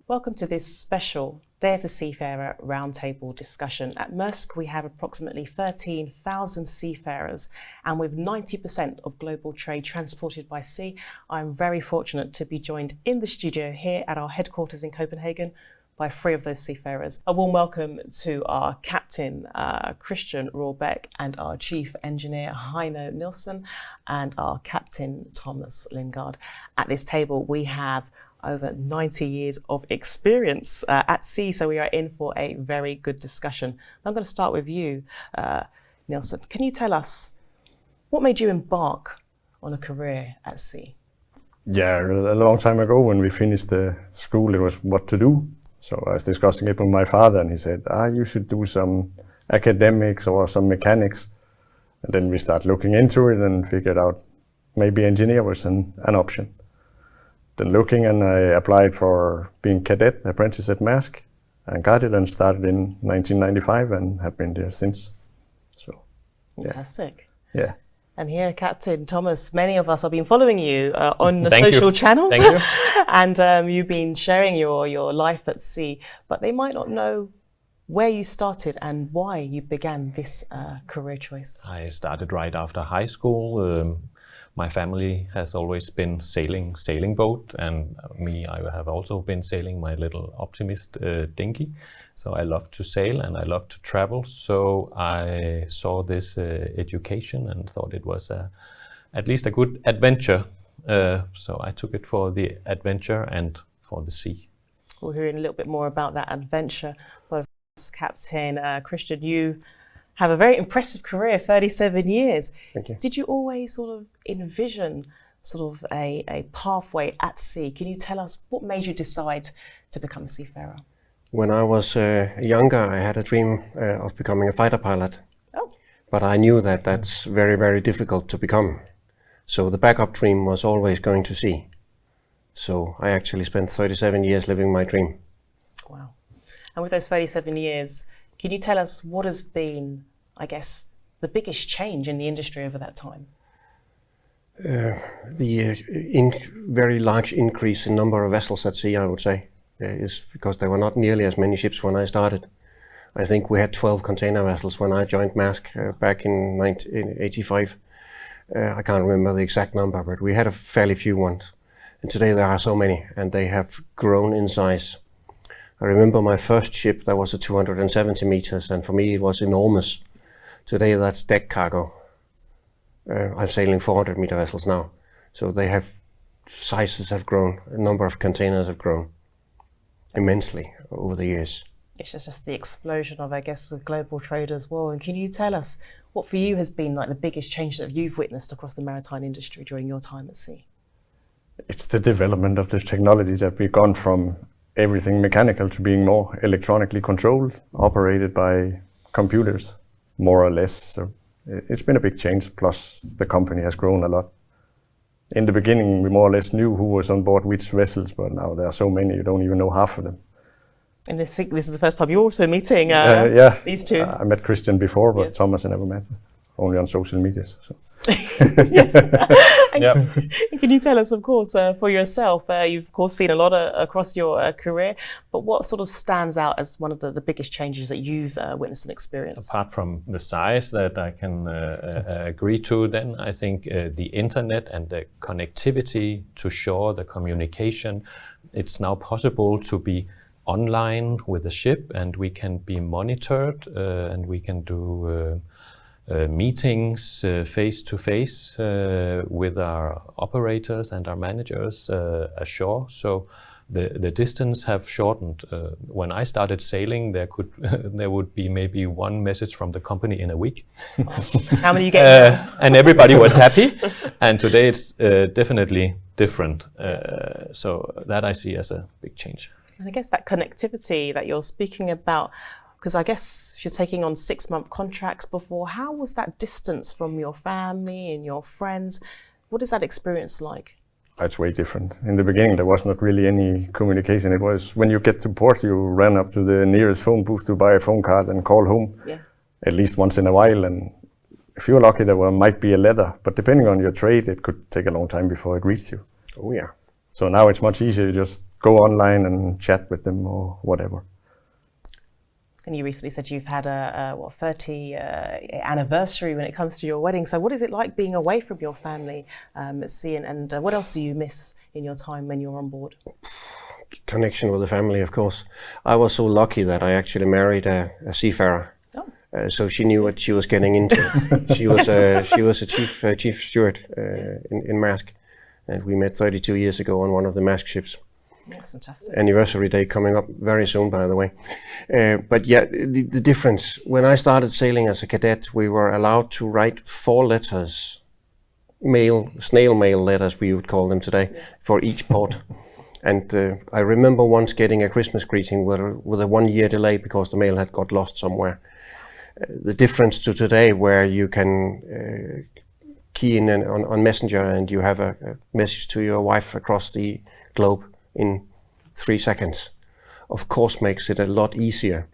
Welcome to this special Day of the Seafarer Roundtable discussion. At Maersk, we have approximately 13,000 seafarers, and with 90% of global trade transported by sea, I'm very fortunate to be joined in the studio here at our headquarters in Copenhagen by 3 of those seafarers. A warm welcome to our captain, Christian Rorbeck, and our chief engineer, Heino Nielsen, and our captain, Thomas Lindegaard. At this table, we have over 90 years of experience at sea, so we are in for a very good discussion. I'm going to start with you, Nielsen. Can you tell us what made you embark on a career at sea? Yeah, a long time ago when we finished the school, it was what to do. So I was discussing it with my father, and he said, you should do some academics or some mechanics. And then we started looking into it and figured out maybe engineer was an option. Then looking, and I applied for being cadet apprentice at Maersk and got it, and started in 1995 and have been there since. So, yeah. Fantastic. Yeah. And here, Captain Thomas, many of us have been following you on the Thank social you. channels. Thank you. And you've been sharing your life at sea, but they might not know where you started and why you began this career choice. I started right after high school. My family has always been sailing boat, and I have also been sailing my little Optimist dinghy. So I love to sail and I love to travel. So I saw this education and thought it was at least a good adventure. So I took it for the adventure and for the sea. We'll hear a little bit more about that adventure. But Captain Christian, you have a very impressive career, 37 years. Thank you. Did you always sort of envision sort of a pathway at sea? Can you tell us what made you decide to become a seafarer? When I was younger, I had a dream of becoming a fighter pilot. Oh. But I knew that that's very, very difficult to become. So the backup dream was always going to sea. So I actually spent 37 years living my dream. Wow. And with those 37 years, can you tell us what has been, I guess, the biggest change in the industry over that time? The very large increase in number of vessels at sea, I would say, is because there were not nearly as many ships when I started. I think we had 12 container vessels when I joined Maersk back in 1985. I can't remember the exact number, but we had a fairly few ones. And today there are so many, and they have grown in size. I remember my first ship, that was a 270 meters, and for me it was enormous. Today that's deck cargo. I'm sailing 400 meter vessels now. So sizes have grown, a number of containers have grown immensely over the years. It's just the explosion of, I guess, the global trade as well. And can you tell us what for you has been like the biggest change that you've witnessed across the maritime industry during your time at sea? It's the development of this technology that we've gone from everything mechanical to being more electronically controlled, operated by computers, more or less. So it's been a big change, plus the company has grown a lot. In the beginning, we more or less knew who was on board which vessels, but now there are so many, you don't even know half of them. And this is the first time you're also meeting these two. I met Christian before, but yes. Thomas I never met, only on social media. So. Yes. Yep. Can you tell us, of course, for yourself, you've of course seen a lot across your career, but what sort of stands out as one of the biggest changes that you've witnessed and experienced? Apart from the size that I can agree to, then I think the internet and the connectivity to shore, the communication, it's now possible to be online with the ship, and we can be monitored and we can do meetings face to face with our operators and our managers ashore. So the distance have shortened. When I started sailing, there would be maybe one message from the company in a week. How many you get? And everybody was happy. And today it's definitely different. So that I see as a big change. And I guess that connectivity that you're speaking about, because I guess if you're taking on 6-month contracts before, how was that distance from your family and your friends? What is that experience like? It's way different. In the beginning, there was not really any communication. It was when you get to port, you ran up to the nearest phone booth to buy a phone card and call home, at least once in a while. And if you're lucky, there might be a letter, but depending on your trade, it could take a long time before it reached you. Oh yeah. So now it's much easier. You just go online and chat with them or whatever. And you recently said you've had a 30 anniversary when it comes to your wedding. So what is it like being away from your family at sea, and what else do you miss in your time when you're on board? Connection with the family, of course. I was so lucky that I actually married a seafarer. Oh. So she knew what she was getting into. She was a chief steward in Maersk, and we met 32 years ago on one of the Maersk ships. That's fantastic. Anniversary day coming up very soon, by the way. But yeah, the difference, when I started sailing as a cadet, we were allowed to write 4 letters, snail mail letters we would call them today, for each port. And I remember once getting a Christmas greeting with a 1-year delay because the mail had got lost somewhere. The difference to today, where you can key in on Messenger and you have a message to your wife across the globe in 3 seconds, of course makes it a lot easier.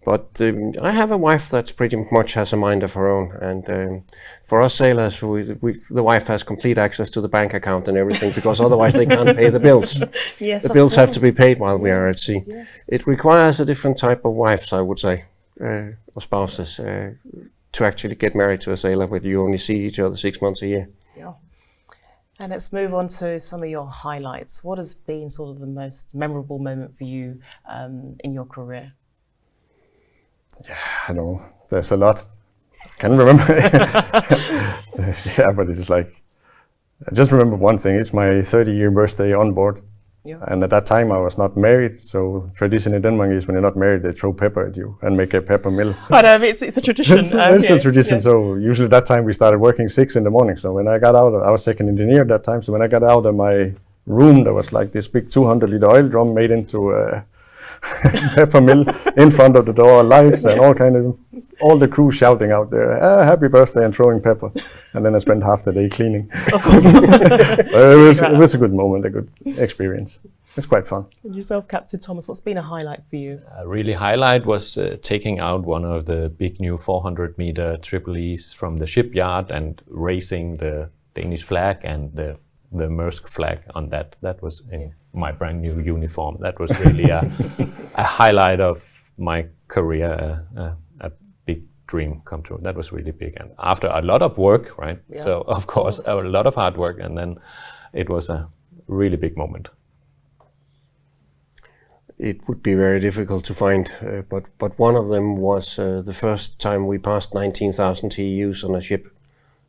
But I have a wife that's pretty much has a mind of her own, and for us sailors, the wife has complete access to the bank account and everything, because otherwise they can't pay the bills. Yes, the bills have to be paid while we are at sea. Yes. It requires a different type of wives, I would say, or spouses, to actually get married to a sailor, but you only see each other 6 months a year. Yeah. And let's move on to some of your highlights. What has been sort of the most memorable moment for you in your career? Yeah, I know. There's a lot. Can't remember. Yeah, but it's like, I just remember one thing. It's my 30-year birthday on board. Yeah. And at that time I was not married, so tradition in Denmark is when you're not married, they throw pepper at you and make a pepper mill. I know, it's a tradition. It's a tradition, yes. So usually that time we started working 6 in the morning. So when I got out, I was second engineer at that time, so when I got out of my room, there was like this big 200-liter oil drum made into a pepper mill in front of the door, lights and all the crew shouting out there, happy birthday, and throwing pepper. And then I spent half the day cleaning. It was a good moment, a good experience. It's quite fun. And yourself, Captain Thomas, what's been a highlight for you? A really highlight was taking out one of the big new 400-meter Triple E's from the shipyard and raising the Danish flag and the Maersk flag on that. That was in my brand new uniform. That was really a highlight of my career, a big dream come true. That was really big. And after a lot of work, right? Yeah, so of course, a lot of hard work, and then it was a really big moment. It would be very difficult to find, but one of them was the first time we passed 19,000 TEUs on a ship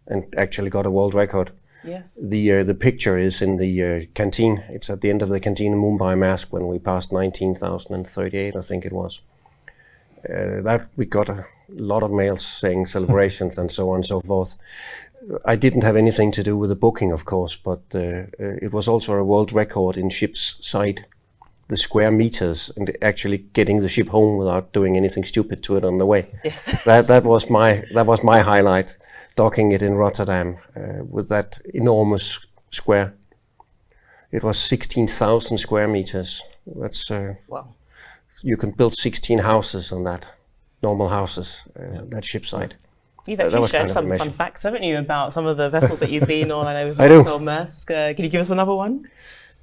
and actually got a world record. Yes. The picture is in the canteen. It's at the end of the canteen in Mumbai Maersk when we passed 19,038, I think it was. That we got a lot of mails saying celebrations and so on and so forth. I didn't have anything to do with the booking, of course, but it was also a world record in ship's side, the square meters, and actually getting the ship home without doing anything stupid to it on the way. Yes. That was my highlight. Docking it in Rotterdam with that enormous square. It was 16,000 square meters. That's Wow. You can build 16 houses on that, normal houses, that ship side. You've actually shared some fun facts, haven't you, about some of the vessels that you've been on? I know we've got Maersk. Can you give us another one?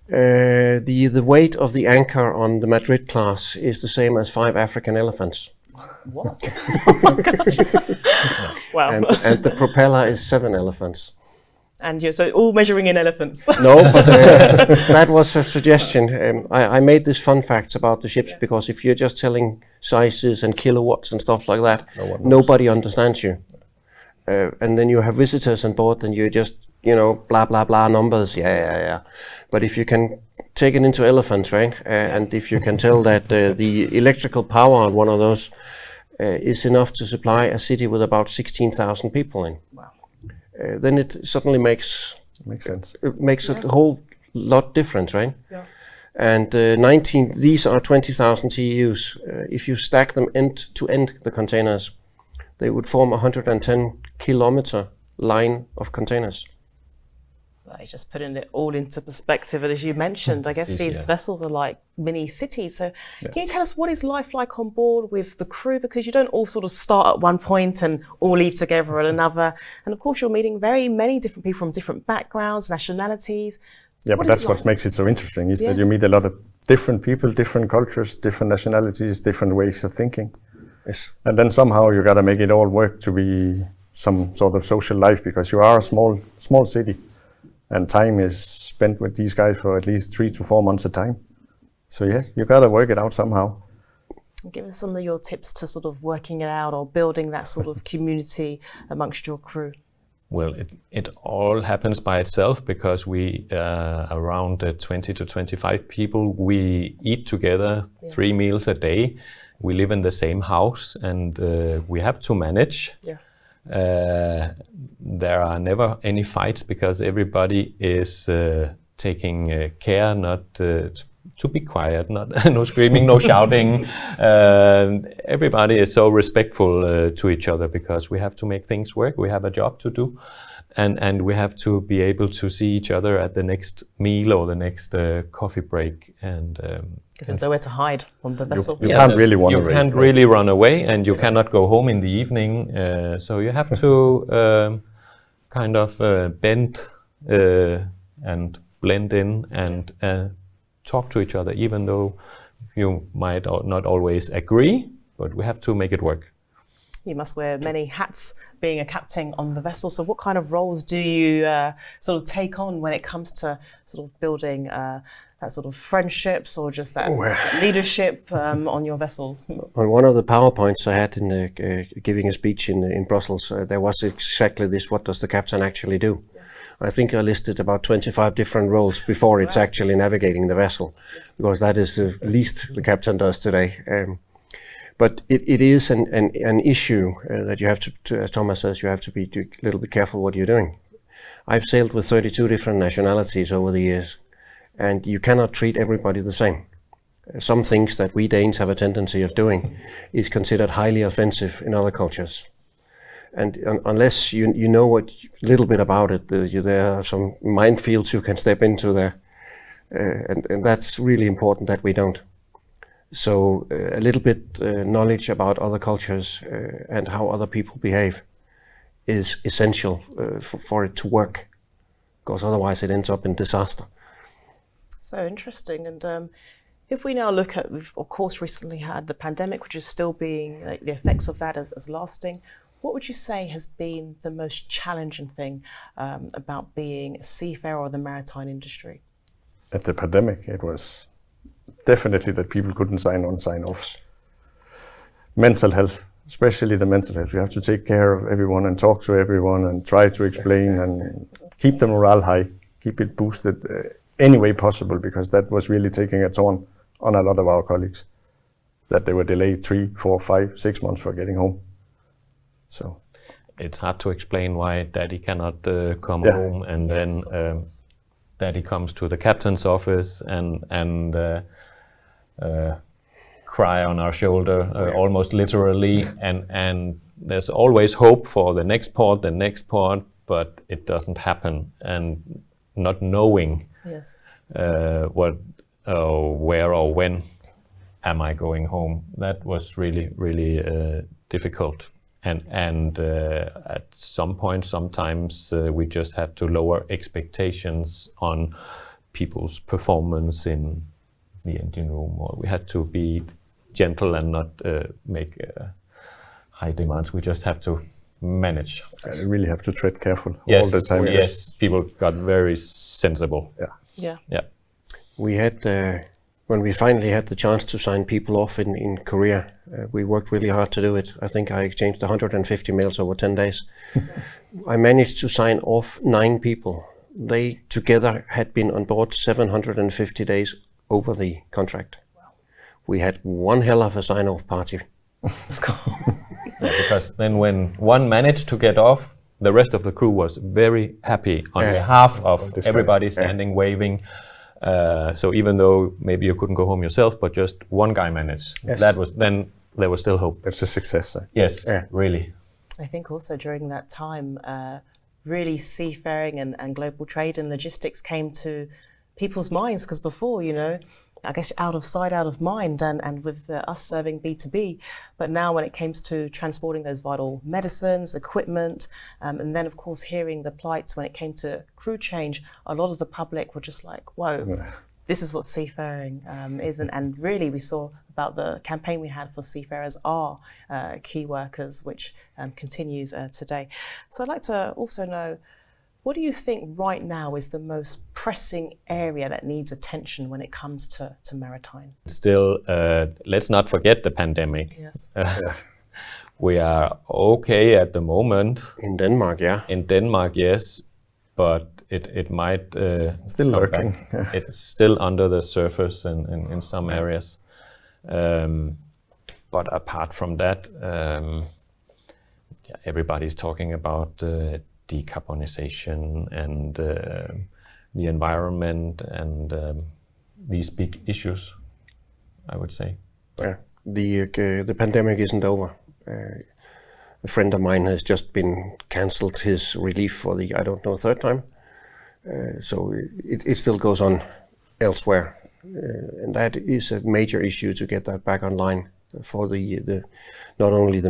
The weight of the anchor on the Madrid class is the same as 5 African elephants. What? Wow. And the propeller is 7 elephants. And you're so all measuring in elephants. No, but that was a suggestion. I made this fun facts about the ships because if you're just telling sizes and kilowatts and stuff like that, nobody understands you. And then you have visitors on board and you just, blah, blah, blah numbers. Yeah. But if you can take it into elephants, right? And if you can tell that the electrical power on one of those is enough to supply a city with about 16,000 people in. Wow. Then it suddenly makes sense. It makes a whole lot different, right? Yeah. And these are 20,000 TEUs. If you stack them end to end, the containers, they would form a 110-kilometer line of containers. It's just putting it all into perspective. And as you mentioned, I guess these vessels are like mini cities. So can you tell us what is life like on board with the crew? Because you don't all sort of start at one point and all leave together at another. And of course, you're meeting very many different people from different backgrounds, nationalities. Yeah, but that's what makes it so interesting, is that you meet a lot of different people, different cultures, different nationalities, different ways of thinking. Yes. And then somehow you got to make it all work to be some sort of social life, because you are a small city, and time is spent with these guys for at least 3 to 4 months at a time. So yeah, you got to work it out somehow. Give us some of your tips to sort of working it out or building that sort of community amongst your crew. Well, it all happens by itself, because we around 20 to 25 people. We eat together 3 meals a day. We live in the same house, and we have to manage. Yeah. There are never any fights, because everybody is taking care not to be quiet, no screaming, no shouting. Everybody is so respectful to each other, because we have to make things work. We have a job to do, and we have to be able to see each other at the next meal or the next coffee break. And because there's nowhere to hide on the vessel. You can't really run away. You can't really run away, and you cannot go home in the evening. So you have to kind of bend and blend in and talk to each other, even though you might not always agree, but we have to make it work. You must wear many hats being a captain on the vessel. So what kind of roles do you sort of take on when it comes to sort of building that sort of friendships, or just that leadership on your vessels? On one of the PowerPoints I had in giving a speech in Brussels, there was exactly this: what does the captain actually do? I think I listed about 25 different roles before it's actually navigating the vessel, because that is the least the captain does today. But it is an issue that you have to, as Thomas says, you have to be a little bit careful what you're doing. I've sailed with 32 different nationalities over the years, and you cannot treat everybody the same. Some things that we Danes have a tendency of doing is considered highly offensive in other cultures. And unless you know a little bit about it, there are some minefields you can step into there. And that's really important that we don't. So a little bit knowledge about other cultures and how other people behave is essential for it to work, because otherwise it ends up in disaster. So interesting. And if we now look at, we've of course recently had the pandemic, which is still being, the effects of that as lasting. What would you say has been the most challenging thing about being a seafarer or the maritime industry? At the pandemic, it was definitely that people couldn't sign on, sign offs. Mental health, especially the mental health. You have to take care of everyone and talk to everyone and try to explain and keep the morale high, keep it boosted any way possible, because that was really taking a toll on a lot of our colleagues, that they were delayed 3, 4, 5, 6 months for getting home. So it's hard to explain why Daddy cannot come home, and then Daddy comes to the captain's office and cry on our shoulder, almost literally. And there's always hope for the next port, but it doesn't happen. And not knowing what, where or when am I going home, that was really, really difficult. And at some point, sometimes we just have to lower expectations on people's performance in the engine room, or we had to be gentle and not make high demands. We just have to manage. You really have to tread careful all the time. Yes, people got very sensible. Yeah. We had, when we finally had the chance to sign people off in Korea, we worked really hard to do it. I think I exchanged 150 mails over 10 days. I managed to sign off 9 people. They together had been on board 750 days over the contract. Wow. We had one hell of a sign-off party. Of course. Because then when one managed to get off, the rest of the crew was very happy on behalf of everybody standing, waving. So even though maybe you couldn't go home yourself, but just one guy managed, then there was still hope. It's a success. Yes, really. I think also during that time, really seafaring and global trade and logistics came to people's minds, because before, you know, I guess out of sight, out of mind, and with us serving B2B. But now when it comes to transporting those vital medicines, equipment, and then of course hearing the plights when it came to crew change, a lot of the public were just like, whoa, this is what seafaring is. And really we saw about the campaign we had for seafarers are key workers, which continues today. So I'd like to also know, what do you think right now is the most pressing area that needs attention when it comes to maritime? Still, let's not forget the pandemic. Yes. We are okay at the moment. In Denmark, yeah. In Denmark, yes, but it might Still lurking. It's still under the surface in some areas. But apart from that, everybody's talking about decarbonization and the environment and these big issues, I would say. Yeah, the pandemic isn't over. A friend of mine has just been cancelled his relief for the, I don't know, third time. So it still goes on elsewhere. And that is a major issue to get that back online for the not only the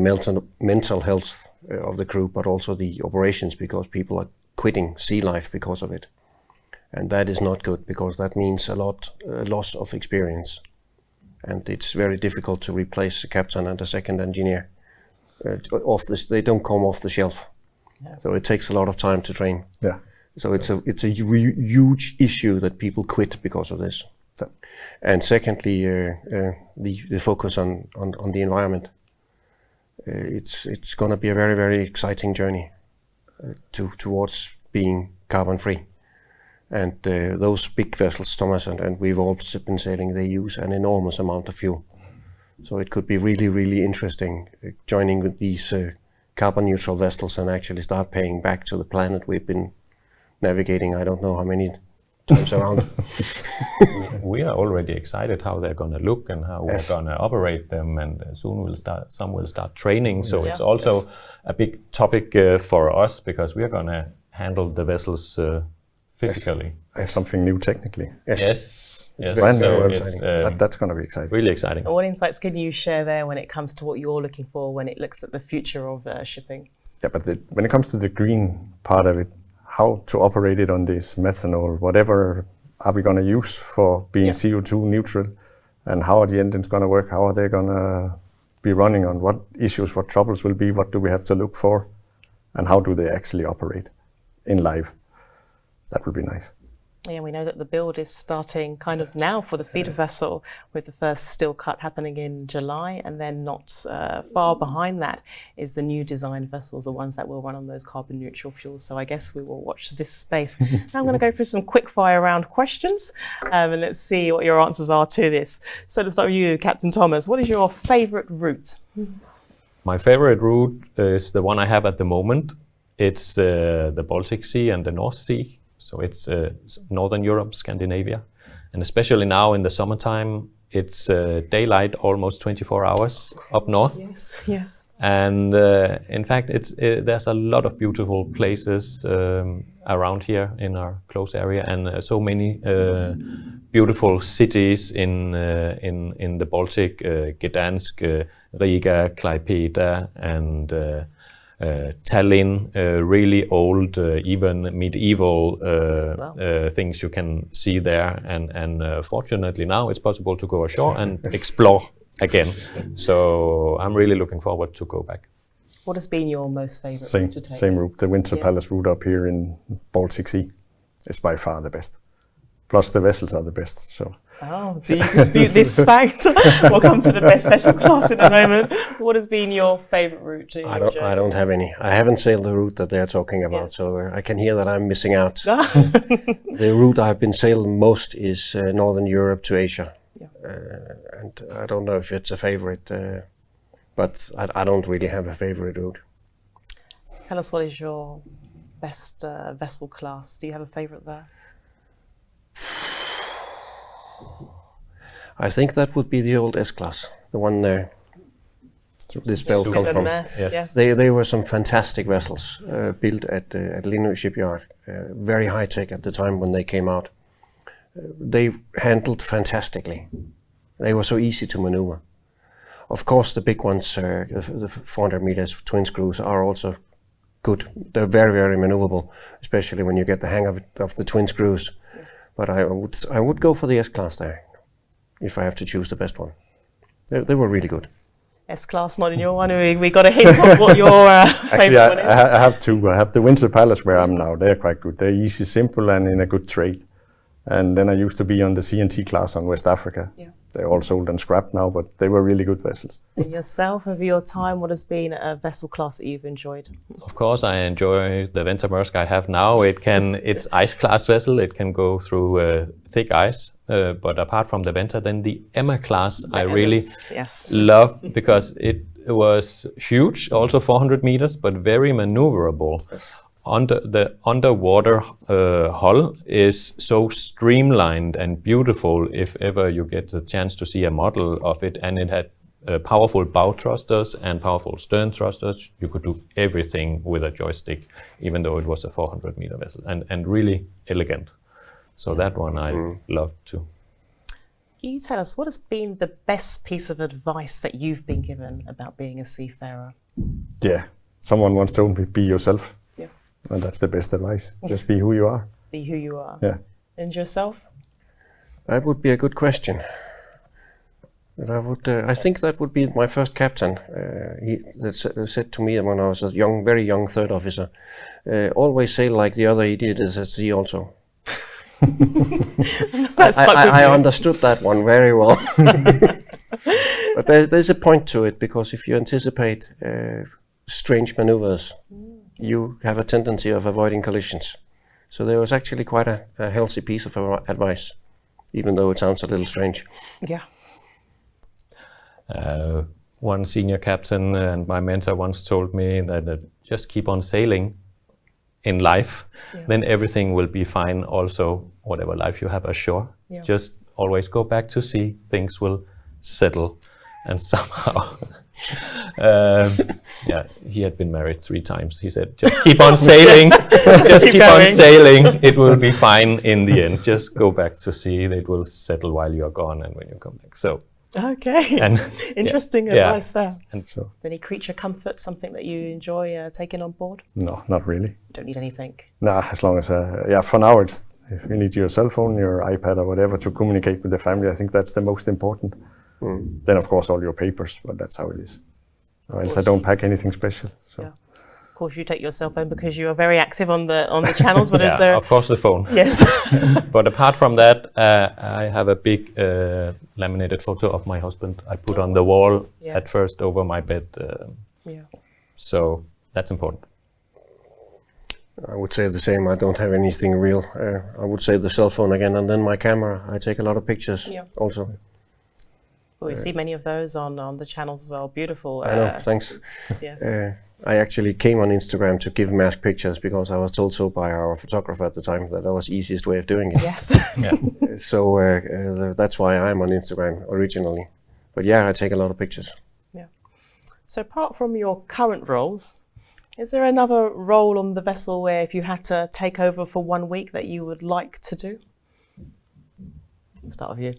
mental health of the crew, but also the operations, because people are quitting sea life because of it. And that is not good, because that means a loss of experience. And it's very difficult to replace a captain and a second engineer. They don't come off the shelf. Yeah. So it takes a lot of time to train. Yeah. So it's a huge issue that people quit because of this. So. And secondly, the focus on the environment. It's going to be a very, very exciting journey towards being carbon free. And those big vessels, Thomas, and we've all been sailing, they use an enormous amount of fuel. So it could be really, really interesting joining with these carbon neutral vessels and actually start paying back to the planet we've been navigating, I don't know how many times around. We are already excited how they're going to look and how we're going to operate them, and soon some will start training. So it's also a big topic for us, because we are going to handle the vessels physically. Something new technically. Yes. That's going to be exciting. Really exciting. What insights can you share there when it comes to what you're looking for when it looks at the future of shipping? Yeah, but when it comes to the green part of it, how to operate it on this methanol, whatever are we going to use for being CO2 neutral, and how are the engines going to work? How are they going to be running on? What issues, what troubles will be? What do we have to look for? And how do they actually operate in live? That would be nice. Yeah, we know that the build is starting kind of now for the feeder vessel, with the first steel cut happening in July, and then not far behind that is the new design vessels, the ones that will run on those carbon neutral fuels. So I guess we will watch this space. Now I'm going to go through some quick fire round questions, and let's see what your answers are to this. So to start with you, Captain Thomas, what is your favourite route? My favourite route is the one I have at the moment. It's the Baltic Sea and the North Sea. So it's Northern Europe, Scandinavia. And especially now in the summertime, it's daylight almost 24 hours up north. Yes. And in fact, there's a lot of beautiful places around here in our close area, and so many beautiful cities in the Baltic, Gdansk, Riga, Klaipėda, and Tallinn, really old, even medieval things you can see there, and fortunately now it's possible to go ashore and explore again. So I'm really looking forward to go back. What has been your most favourite route to take? Same route, the Winter Palace route up here in Baltic Sea is by far the best. Plus the vessels are the best. So. Oh, do you dispute this fact? We'll come to the best vessel class in a moment. What has been your favourite route? I don't have any. I haven't sailed the route that they're talking about, so I can hear that I'm missing out. The route I've been sailing most is Northern Europe to Asia. Yeah. And I don't know if it's a favourite, but I don't really have a favourite route. Tell us, what is your best vessel class? Do you have a favourite there? I think that would be the old S-class, the one this bell comes from. Yes. They were some fantastic vessels built at Lindø shipyard, very high tech at the time when they came out. they handled fantastically. They were so easy to maneuver. Of course, the big ones, the 400 meters twin screws, are also good. They're very, very maneuverable, especially when you get the hang of the twin screws. Yeah. But I would go for the S-Class there, if I have to choose the best one. They were really good. S-Class, not in your one. We got a hint of what your favourite one is. I have two. I have the Windsor Palace where I'm now. They're quite good. They're easy, simple, and in a good trade. And then I used to be on the C&T class on West Africa. Yeah. They're all sold and scrapped now, but they were really good vessels. And yourself, over your time, what has been a vessel class that you've enjoyed? Of course, I enjoy the Venta Maersk I have now. It's ice class vessel. It can go through thick ice. But apart from the Venta, then the Emma class I really love, because it was huge, also 400 meters, but very maneuverable. Yes. The underwater hull is so streamlined and beautiful if ever you get the chance to see a model of it, and it had powerful bow thrusters and powerful stern thrusters. You could do everything with a joystick, even though it was a 400 meter vessel, and really elegant. So that one I love too. Can you tell us what has been the best piece of advice that you've been given about being a seafarer? Yeah, someone once told me, be yourself. And that's the best advice. Just be who you are. Be who you are. Yeah. And yourself? That would be a good question. But I think that would be my first captain. He said to me when I was a very young third officer, always sail like the other idiots at sea also. I understood that one very well. But there's a point to it, because if you anticipate strange maneuvers, you have a tendency of avoiding collisions. So there was actually quite a healthy piece of advice, even though it sounds a little strange. Yeah. One senior captain and my mentor once told me that just keep on sailing in life, then everything will be fine also, whatever life you have ashore. Yeah. Just always go back to sea, things will settle. And somehow, he had been married 3 times. He said, just keep on sailing, just keep on sailing. It will be fine in the end. Just go back to sea. It will settle while you're gone and when you come back. So, okay, and, interesting advice there. And so, any creature comfort, something that you enjoy taking on board? No, not really. You don't need anything? No, as long as, for now, if you need your cell phone, your iPad or whatever to communicate with the family, I think that's the most important. Then of course all your papers, but that's how it is. Or else I don't pack anything special. So. Yeah. Of course you take your cell phone because you are very active on the channels, but is there... of course the phone. Yes. But apart from that, I have a big laminated photo of my husband I put on the wall at first over my bed. So that's important. I would say the same. I don't have anything real. I would say the cell phone again, and then my camera. I take a lot of pictures also. Well, we see many of those on the channels as well. Beautiful. I know, thanks. Yes. I actually came on Instagram to give Maersk pictures because I was told so by our photographer at the time that was the easiest way of doing it. Yes. So that's why I'm on Instagram originally. But yeah, I take a lot of pictures. Yeah. So apart from your current roles, is there another role on the vessel where if you had to take over for 1 week that you would like to do? Let's start with you.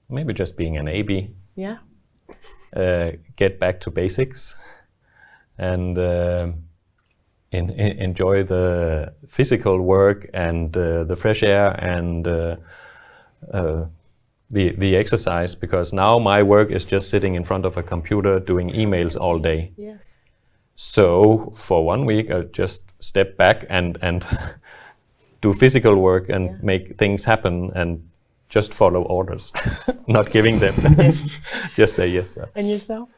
Maybe just being an AB. Yeah. Get back to basics and enjoy the physical work and the fresh air and the exercise, because now my work is just sitting in front of a computer doing emails all day. Yes. So for 1 week, I'll just step back and do physical work and make things happen and just follow orders, not giving them. Just say yes, sir. And yourself?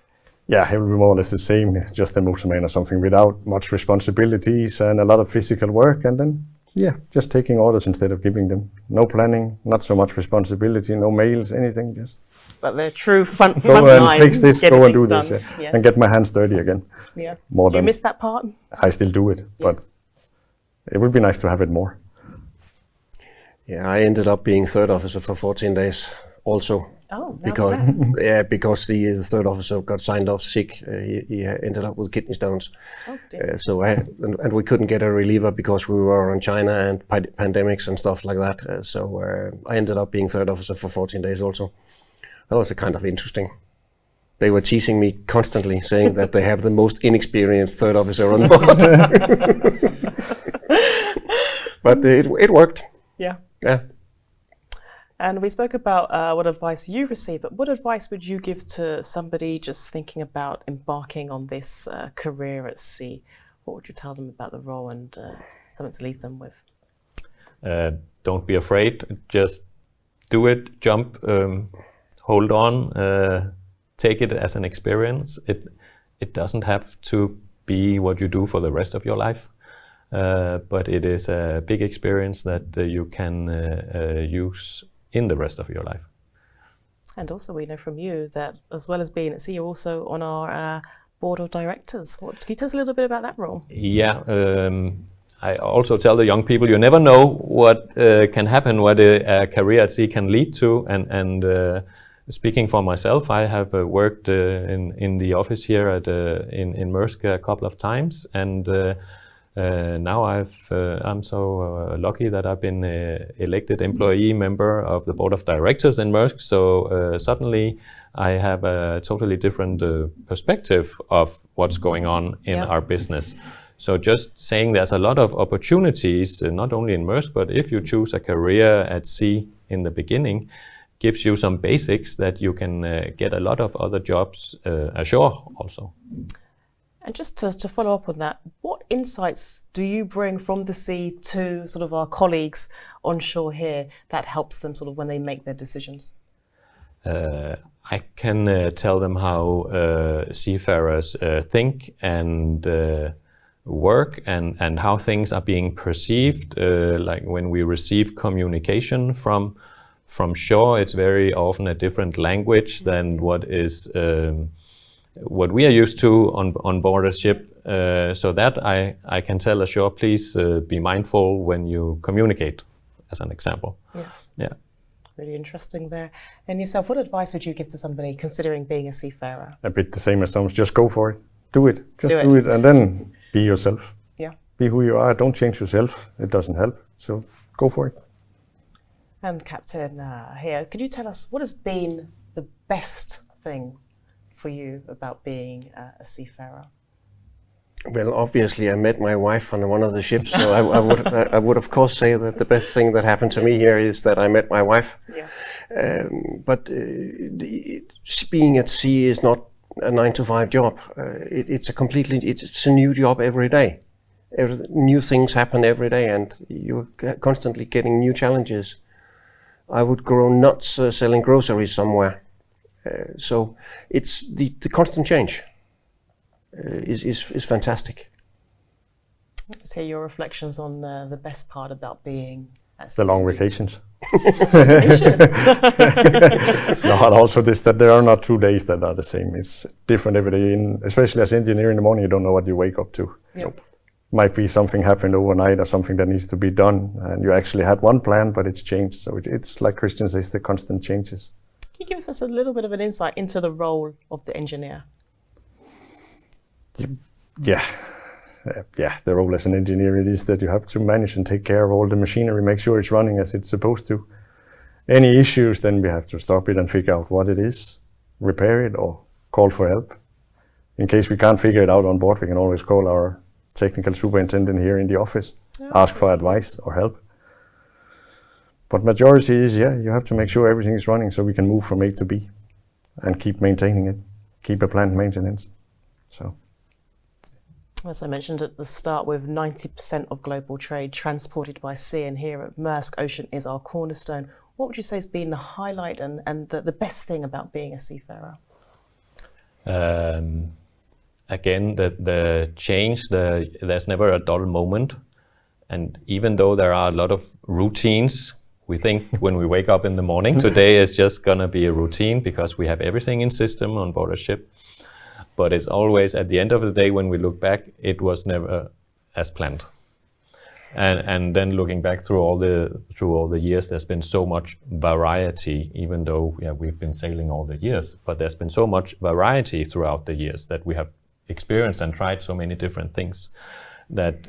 Yeah, it will be more or less the same, just a motorman or something without much responsibilities and a lot of physical work, and then, just taking orders instead of giving them. No planning, not so much responsibility, no mails, anything, just... But the true front go and line, fix this, go and do done. this, and get my hands dirty again. Yeah. More Do you miss that part? I still do it, but it would be nice to have it more. Yeah, I ended up being third officer for 14 days also. Oh, because because the third officer got signed off sick. He ended up with kidney stones. Oh, dear. And we couldn't get a reliever because we were on China and pandemics and stuff like that. So I ended up being third officer for 14 days also. That was a kind of interesting. They were teasing me constantly, saying that they have the most inexperienced third officer on board. But it worked. Yeah. Yeah. And we spoke about what advice you received, but what advice would you give to somebody just thinking about embarking on this career at sea? What would you tell them about the role and something to leave them with? Don't be afraid. Just do it. Jump. Hold on. Take it as an experience. It doesn't have to be what you do for the rest of your life, but it is a big experience that you can use in the rest of your life. And also we know from you that as well as being at sea, you're also on our board of directors. Can you tell us a little bit about that role? Yeah, I also tell the young people, you never know what can happen, what a career at sea can lead to. And speaking for myself, I have worked in the office here in Maersk a couple of times, and now I'm so lucky that I've been elected employee member of the board of directors in Maersk. So suddenly I have a totally different perspective of what's going on in our business. So just saying there's a lot of opportunities, not only in Maersk, but if you choose a career at sea in the beginning, gives you some basics that you can get a lot of other jobs ashore also. And just to follow up on that, what insights do you bring from the sea to sort of our colleagues on shore here that helps them sort of when they make their decisions? I can tell them how seafarers think and work and how things are being perceived. Like when we receive communication from shore, it's very often a different language than what is what we are used to on board a ship. So that I can tell ashore, please be mindful when you communicate, as an example. Yes. Yeah. Really interesting there. And yourself, what advice would you give to somebody considering being a seafarer? A bit the same as Thomas. Just go for it. Do it. Just Do do it. it, and then be yourself. Yeah. Be who you are. Don't change yourself. It doesn't help. So go for it. And Captain here, could you tell us what has been the best thing for you about being a seafarer? Well, obviously, I met my wife on one of the ships, so I would of course say that the best thing that happened to me here is that I met my wife. Yeah. But being at sea is not a 9-to-5 job. It's a new job every day. New things happen every day, and you're constantly getting new challenges. I would grow nuts selling groceries somewhere. So it's the constant change is fantastic. Let's hear your reflections on the best part about being at sea. The long vacations. No, and also this, that there are not 2 days that are the same. It's different every day. Especially as engineer in the morning, you don't know what you wake up to. Yep. Might be something happened overnight or something that needs to be done, and you actually had one plan, but it's changed. So it's like Christian says, the constant changes. Can you give us a little bit of an insight into the role of the engineer? Yeah, the role as an engineer, it is that you have to manage and take care of all the machinery, make sure it's running as it's supposed to. Any issues, then we have to stop it and figure out what it is, repair it, or call for help. In case we can't figure it out on board, we can always call our technical superintendent here in the office, ask for advice or help. But majority is, you have to make sure everything is running so we can move from A to B and keep maintaining it, keep a planned maintenance. So, as I mentioned at the start, with 90% of global trade transported by sea, and here at Maersk, ocean is our cornerstone. What would you say has been the highlight and the best thing about being a seafarer? Again, the change, there's never a dull moment. And even though there are a lot of routines, we think when we wake up in the morning, today is just going to be a routine because we have everything in system on board a ship. But it's always at the end of the day when we look back, it was never as planned. And then looking back through all the years, there's been so much variety, even though we've been sailing all the years, but there's been so much variety throughout the years that we have experienced and tried so many different things that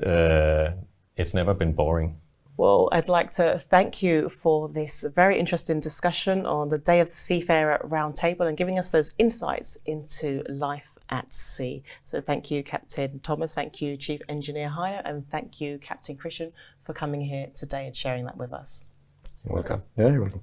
it's never been boring. Well, I'd like to thank you for this very interesting discussion on the Day of the Seafarer Roundtable and giving us those insights into life at sea. So thank you, Captain Thomas, thank you, Chief Engineer Heino, and thank you, Captain Christian, for coming here today and sharing that with us. You're welcome. Yeah, you're welcome.